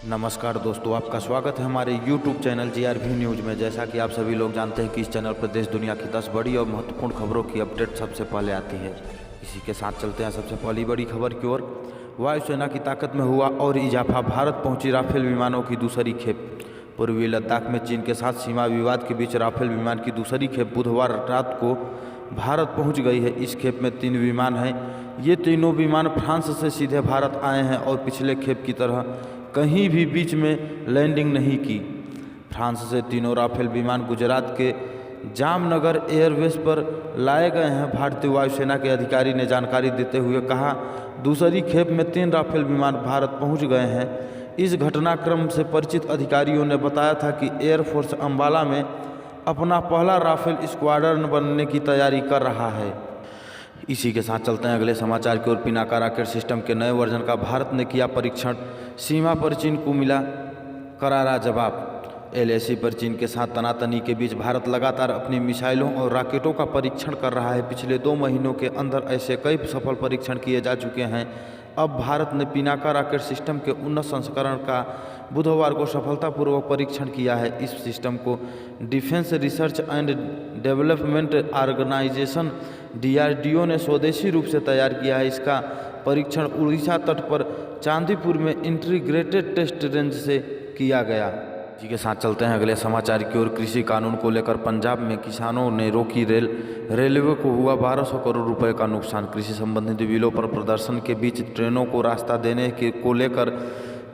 नमस्कार दोस्तों, आपका स्वागत है हमारे YouTube चैनल GRV न्यूज़ में। जैसा कि आप सभी लोग जानते हैं कि इस चैनल पर देश दुनिया की 10 बड़ी और महत्वपूर्ण खबरों की अपडेट सबसे पहले आती है। इसी के साथ चलते हैं सबसे पहली बड़ी खबर की ओर। वायुसेना की ताकत में हुआ और इजाफा, भारत पहुंची राफेल विमानों की दूसरी खेप। पूर्वी लद्दाख में चीन के साथ सीमा विवाद के बीच राफेल विमान की दूसरी खेप बुधवार रात को भारत पहुंच गई है। इस खेप में 3 विमान हैं। ये तीनों विमान फ्रांस से सीधे भारत आए हैं और पिछले खेप की तरह कहीं भी बीच में लैंडिंग नहीं की। फ्रांस से तीनों राफेल विमान गुजरात के जामनगर एयरबेस पर लाए गए हैं। भारतीय वायुसेना के अधिकारी ने जानकारी देते हुए कहा, दूसरी खेप में 3 राफेल विमान भारत पहुंच गए हैं। इस घटनाक्रम से परिचित अधिकारियों ने बताया था कि एयरफोर्स अंबाला में अपना पहला राफेल स्क्वाड्रन बनने की तैयारी कर रहा है। इसी के साथ चलते हैं अगले समाचार की ओर। पिनाका रॉकेट सिस्टम के नए वर्जन का भारत ने किया परीक्षण। सीमा पर चीन को मिला करारा जवाब। LAC पर चीन के साथ तनातनी के बीच भारत लगातार अपनी मिसाइलों और रॉकेटों का परीक्षण कर रहा है। पिछले 2 महीनों के अंदर ऐसे कई सफल परीक्षण किए जा चुके हैं। अब भारत ने पिनाका रॉकेट सिस्टम के उन्नत संस्करण का बुधवार को सफलतापूर्वक परीक्षण किया है। इस सिस्टम को defence research and development organisation DRDO ने स्वदेशी रूप से तैयार किया है। इसका परीक्षण उड़ीसा तट पर चांदीपुर में इंटीग्रेटेड टेस्ट रेंज से किया गया। इसी के साथ चलते हैं अगले समाचार की ओर। कृषि कानून को लेकर पंजाब में किसानों ने रोकी रेलवे को हुआ 1200 करोड़ रुपए का नुकसान। कृषि संबंधित बिलों पर प्रदर्शन के बीच ट्रेनों को रास्ता देने को लेकर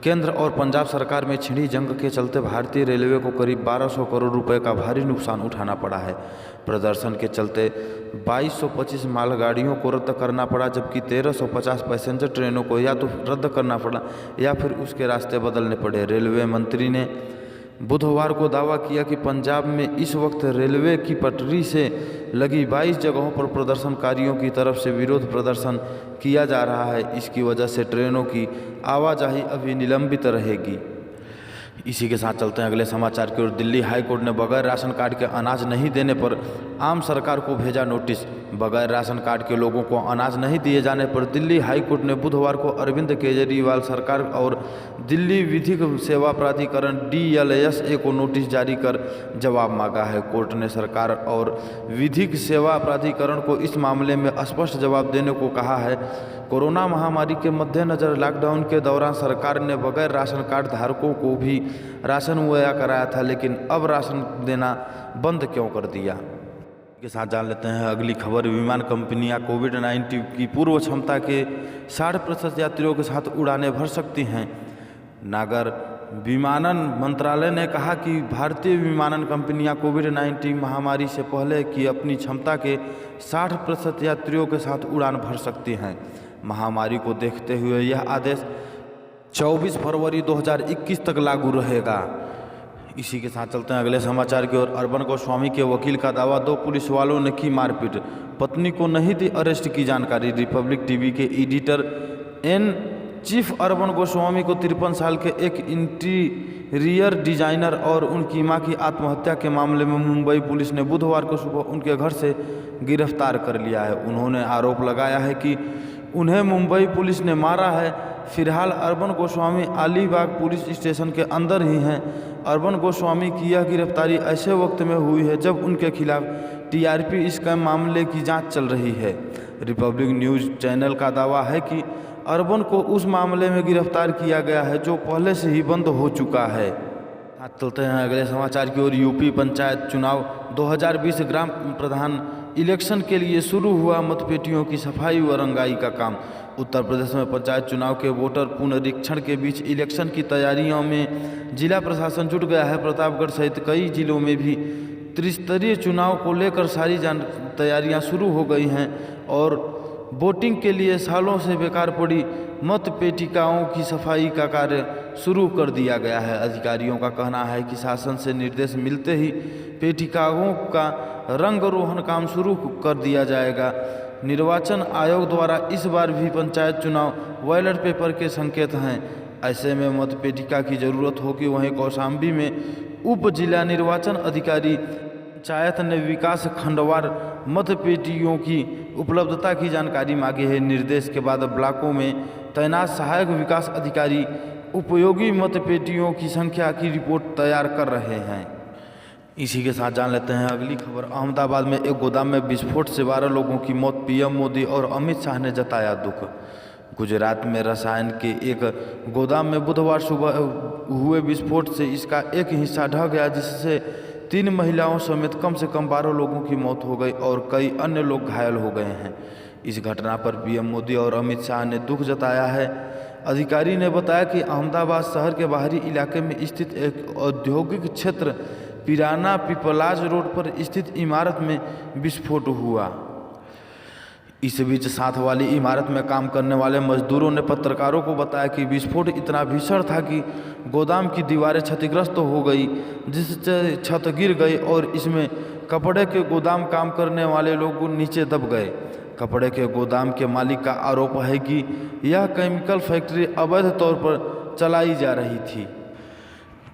केंद्र और पंजाब सरकार में छिड़ी जंग के चलते भारतीय रेलवे को करीब 1200 करोड़ रुपए का भारी नुकसान उठाना पड़ा है। प्रदर्शन के चलते 2225 मालगाड़ियों को रद्द करना पड़ा, जबकि 1350 पैसेंजर ट्रेनों को या तो रद्द करना पड़ा या फिर उसके रास्ते बदलने पड़े। रेलवे मंत्री ने बुधवार को दावा किया कि पंजाब में इस वक्त रेलवे की पटरी से लगी 22 जगहों पर प्रदर्शनकारियों की तरफ से विरोध प्रदर्शन किया जा रहा है। इसकी वजह से ट्रेनों की आवाजाही अभी निलंबित रहेगी। इसी के साथ चलते हैं अगले समाचार की ओर। दिल्ली हाईकोर्ट ने बगैर राशन कार्ड के अनाज नहीं देने पर आम सरकार को भेजा नोटिस। बगैर राशन कार्ड के लोगों को अनाज नहीं दिए जाने पर दिल्ली हाईकोर्ट ने बुधवार को अरविंद केजरीवाल सरकार और दिल्ली विधिक सेवा प्राधिकरण DLSA को नोटिस जारी कर जवाब मांगा है। कोर्ट ने सरकार और विधिक सेवा प्राधिकरण को इस मामले में स्पष्ट जवाब देने को कहा है। कोरोना महामारी के मद्देनजर लॉकडाउन के दौरान सरकार ने बगैर राशन कार्ड धारकों को भी राशन मुहैया कराया था, लेकिन अब राशन देना बंद क्यों कर दिया। के साथ जान लेते हैं अगली खबर। विमान कंपनियां कोविड-19 की पूर्व क्षमता के 60% यात्रियों के साथ उड़ानें भर सकती हैं। नागर विमानन मंत्रालय ने कहा कि भारतीय विमानन कंपनियां कोविड-19 महामारी से पहले की अपनी क्षमता के 60% यात्रियों के साथ उड़ान भर सकती हैं। महामारी को देखते हुए यह आदेश 24 फरवरी 2021 तक लागू रहेगा। इसी के साथ चलते हैं अगले समाचार की ओर। अर्बन गोस्वामी के वकील का दावा, 2 पुलिस वालों ने की मारपीट, पत्नी को नहीं दी अरेस्ट की जानकारी। रिपब्लिक टीवी के editor in chief urban Goswami को 53 साल के एक इंटीरियर डिजाइनर और उनकी मां की आत्महत्या के मामले में मुंबई पुलिस ने बुधवार को सुबह उनके घर से गिरफ्तार कर लिया है। उन्होंने आरोप लगाया है कि उन्हें मुंबई पुलिस ने मारा है। फिलहाल urban Goswami Alibag police station के अंदर ही हैं। अर्बन गोस्वामी की यह गिरफ्तारी ऐसे वक्त में हुई है जब उनके खिलाफ TRP स्कैम मामले की जांच चल रही है। रिपब्लिक न्यूज़ चैनल का दावा है कि अर्बन को उस मामले में गिरफ्तार किया गया है जो पहले से ही बंद हो चुका है। चलते हैं अगले समाचार की ओर। यूपी पंचायत चुनाव 2020 ग्राम प्रधान इलेक्शन के लिए शुरू हुआ मतपेटियों की सफाई व रंगाई का काम। उत्तर प्रदेश में पंचायत चुनाव के वोटर पुनरीक्षण के बीच इलेक्शन की तैयारियों में जिला प्रशासन जुट गया है। प्रतापगढ़ सहित कई जिलों में भी त्रिस्तरीय चुनाव को लेकर सारी तैयारियां शुरू हो गई हैं और वोटिंग के लिए सालों से बेकार पड़ी मत पेटिकाओं की सफाई का कार्य शुरू कर दिया गया है। अधिकारियों का कहना है कि शासन से निर्देश मिलते ही पेटिकाओं का रंग रोहन काम शुरू कर दिया जाएगा। निर्वाचन आयोग द्वारा इस बार भी पंचायत चुनाव बैलेट पेपर के संकेत हैं। ऐसे में मत पेटिका की जरूरत होगी। वहीं कौशाम्बी में उप जिला निर्वाचन अधिकारी पंचायत ने विकास खंडवार मतपेटियों की उपलब्धता की जानकारी मांगी है। निर्देश के बाद ब्लॉकों में तैनात सहायक विकास अधिकारी उपयोगी मतपेटियों की संख्या की रिपोर्ट तैयार कर रहे हैं। इसी के साथ जान लेते हैं अगली खबर। अहमदाबाद में एक गोदाम में विस्फोट से 12 लोगों की मौत, पीएम मोदी और अमित शाह ने जताया दुख। गुजरात में रसायन के एक गोदाम में बुधवार सुबह हुए विस्फोट से इसका एक हिस्सा ढह गया, जिससे 3 महिलाओं समेत कम से कम 12 लोगों की मौत हो गई और कई अन्य लोग घायल हो गए हैं। इस घटना पर पीएम मोदी और अमित शाह ने दुख जताया है। अधिकारी ने बताया कि अहमदाबाद शहर के बाहरी इलाके में स्थित एक औद्योगिक क्षेत्र पिराना पीपलाज रोड पर स्थित इमारत में विस्फोट हुआ। इस बीच साथ वाली इमारत में काम करने वाले मजदूरों ने पत्रकारों को बताया कि विस्फोट इतना भीषण था कि गोदाम की दीवारें क्षतिग्रस्त हो गई, जिससे छत गिर गई और इसमें कपड़े के गोदाम काम करने वाले लोग नीचे दब गए। कपड़े के गोदाम के मालिक का आरोप है कि यह केमिकल फैक्ट्री अवैध तौर पर चलाई जा रही थी।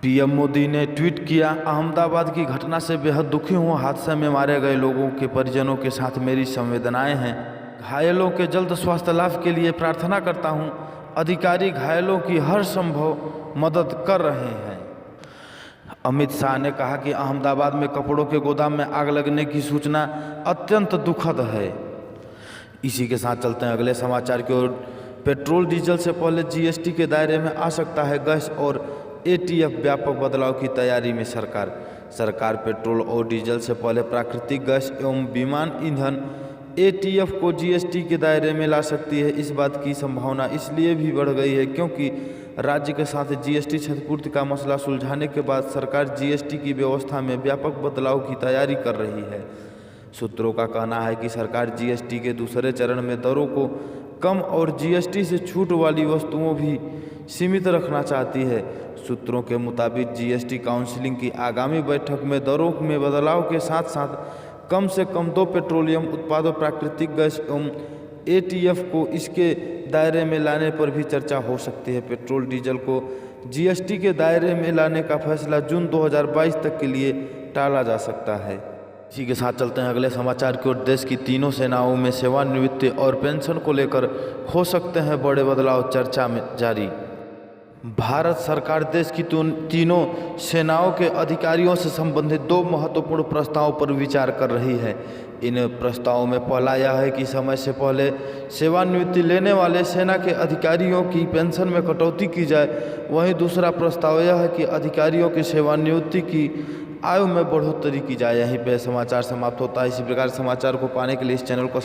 पीएम मोदी ने ट्वीट किया, अहमदाबाद की घटना से बेहद दुखी हूँ। हादसे में मारे गए लोगों के परिजनों के साथ मेरी संवेदनाएं हैं। घायलों के जल्द स्वास्थ्य लाभ के लिए प्रार्थना करता हूँ। अधिकारी घायलों की हर संभव मदद कर रहे हैं। अमित शाह ने कहा कि अहमदाबाद में कपड़ों के गोदाम में आग लगने की सूचना अत्यंत दुखद है। इसी के साथ चलते हैं अगले समाचार की ओर। पेट्रोल डीजल से पहले जीएसटी के दायरे में आ सकता है गैस और एटीएफ, व्यापक बदलाव की तैयारी में सरकार पेट्रोल और डीजल से पहले प्राकृतिक गैस एवं विमान ईंधन एटीएफ को जीएसटी के दायरे में ला सकती है। इस बात की संभावना इसलिए भी बढ़ गई है क्योंकि राज्य के साथ जीएसटी क्षतिपूर्ति का मसला सुलझाने के बाद सरकार जीएसटी की व्यवस्था में व्यापक बदलाव की तैयारी कर रही है। सूत्रों का कहना है कि सरकार जीएसटी के दूसरे चरण में दरों को कम और जीएसटी से छूट वाली वस्तुओं भी सीमित रखना चाहती है। सूत्रों के मुताबिक जीएसटी काउंसिल की आगामी बैठक में दरों में बदलाव के साथ साथ कम से कम 2 पेट्रोलियम उत्पादों, प्राकृतिक गैस एवं एटीएफ को इसके दायरे में लाने पर भी चर्चा हो सकती है। पेट्रोल डीजल को जीएसटी के दायरे में लाने का फैसला जून 2022 तक के लिए टाला जा सकता है। इसी के साथ चलते हैं अगले समाचार की ओर। देश की तीनों सेनाओं में सेवानिवृत्ति और पेंशन को लेकर हो सकते हैं बड़े बदलाव, चर्चा में जारी। भारत सरकार देश की तीनों सेनाओं के अधिकारियों से संबंधित 2 महत्वपूर्ण प्रस्तावों पर विचार कर रही है। इन प्रस्तावों में पहला यह है कि समय से पहले सेवानिवृत्ति लेने वाले सेना के अधिकारियों की पेंशन में कटौती की जाए। वहीं दूसरा प्रस्ताव यह है कि अधिकारियों की सेवानिवृत्ति की आयु में बढ़ोतरी की जाए। यहीं पे समाचार समाप्त होता है। इसी प्रकार समाचार को पाने के लिए इस चैनल को